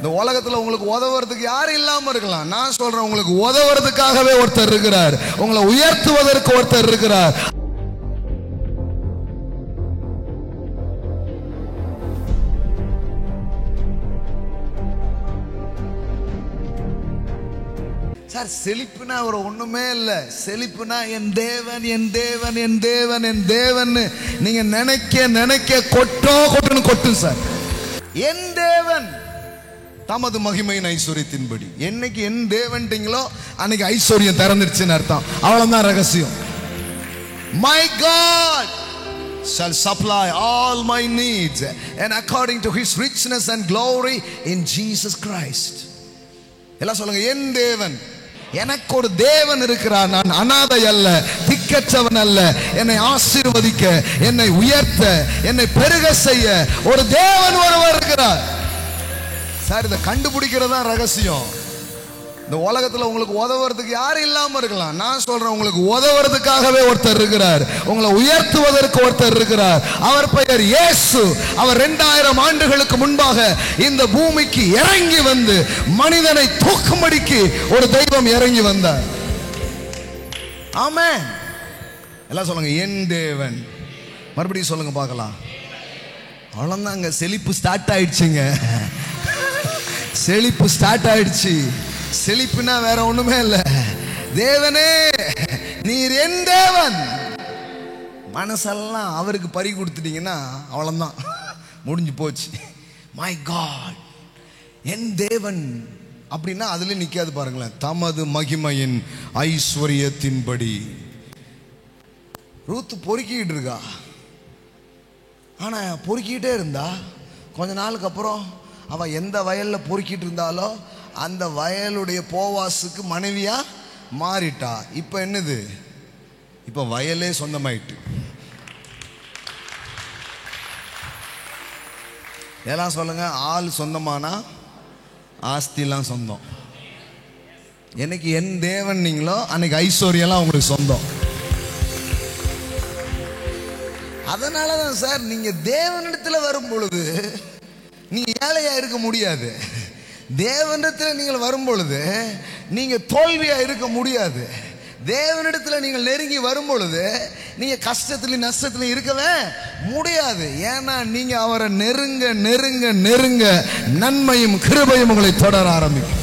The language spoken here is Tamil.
இந்த உலகத்துல உங்களுக்கு உதவுறதுக்கு யாரும் இல்லாம இருக்கலாம். நான் சொல்றேன், உங்களுக்கு உதவுறதுக்காகவே ஒருத்தர் இருக்கிறார். உங்களை உயர்த்துவதற்கு ஒருத்தர் இருக்கிறார். சார், செழிப்புனா ஒரு ஒண்ணுமே இல்ல. செழிப்புனா என் தேவன், என் தேவன், என் தேவன், என் தேவன். நீங்க நினைக்க நினைக்க கொட்டுன்னு கொட்டும் சார். என் தேவன் தமது மகிமையின் ஐஸ்வர்யத்தின்படி. என்னைக்கு என் தேவன்ட்டீங்களோ அன்னைக்கு ஐஸ்வர்யம் திறந்துருச்சுன்னு அர்த்தம். அவ்வளவுதான் ரகசியம். My God shall supply all my needs and according to his richness and glory in Jesus Christ. எல்லாம் சொல்லுங்க, என் தேவன். எனக்கு ஒரு தேவன் இருக்கிறார். நான் அனாதை அல்ல, திக்கற்றவன் அல்ல. என்னை ஆசீர்வதிக்க, என்னை உயர்த்த, என்னை பெருக செய்ய ஒரு தேவன் ஒருவர் இருக்கிறார். சார், இதை கண்டுபிடிக்கிறதா ரகசியம். இந்த உலகத்துல உங்களுக்கு உதவுறதுக்கு யாரும் இல்லாம இருக்கலாம். நான் சொல்றேன், உங்களுக்கு உதவுறதுக்காகவே ஒருத்தர் இருக்கிறார். உங்களை உயர்த்துவதற்கு ஒருத்தர் இருக்கிறார். அவர் பெயர் இயேசு. அவர் 2000 ஆண்டுகளுக்கு முன்பாக இந்த பூமிக்கு இறங்கி வந்து மனிதனை தூக்கும்படிக்கு ஒரு தெய்வம் இறங்கி வந்தார். ஆமென். எல்லாம் சொல்லுங்க, என் தேவன். மறுபடியும் சொல்லுங்க பார்க்கலாம். அவ்வளவுதாங்க, செழிப்பு ஸ்டார்ட் ஆயிடுச்சுங்க. செழிப்பு ஸ்டார்ட் ஆயிடுச்சு. செழிப்புனா வேற ஒண்ணுமே இல்ல. தேவனே, நீர் என் தேவன். மனசெல்லாம் அவருக்கு பறி கொடுத்துட்டீங்கன்னா அவ்வளவுதான், முடிஞ்சு போச்சு. மை காட், என் தேவன் அப்படின்னா அதுல நிக்காது பாருங்களேன். தமது மகிமையின் ஐஸ்வர்யத்தின்படி. ரூத்து பொறுக்கிட்டு இருக்கா. ஆனா பொறுக்கிட்டே இருந்தா கொஞ்ச நாளுக்கு அப்புறம் அவ எந்த வயல்ல பொறுக்கிட்டு இருந்தாலோ அந்த வயலுடைய போவாசுக்கு மனைவியா மாறிட்டா. இப்ப என்னது? இப்ப வயலே சொந்தமாயிட்டு. எல்லாம் சொல்லுங்க, ஆள் சொந்தமானா ஆஸ்திலாம் சொந்தம். என்னைக்கு என் தேவன் நீங்களோ அன்னைக்கு ஐஸ்வர்யெல்லாம் உங்களுக்கு சொந்தம். அதனாலதான் சார், நீங்க தேவனிடத்துல வரும் பொழுது நீங்க ஏழையா இருக்க முடியாது. தேவனிடத்தில் நீங்கள் வரும் பொழுது நீங்க தோல்வியா இருக்க முடியாது. தேவனிடத்தில் நீங்கள் நெருங்கி வரும் பொழுது நீங்க கஷ்டத்திலும் நஷ்டத்திலும் இருக்கவே முடியாது. ஏன்னா நீங்க அவரை நெருங்க நெருங்க நெருங்க நன்மையும் கிருபையும் உங்களை தொடர ஆரம்பிக்கும்.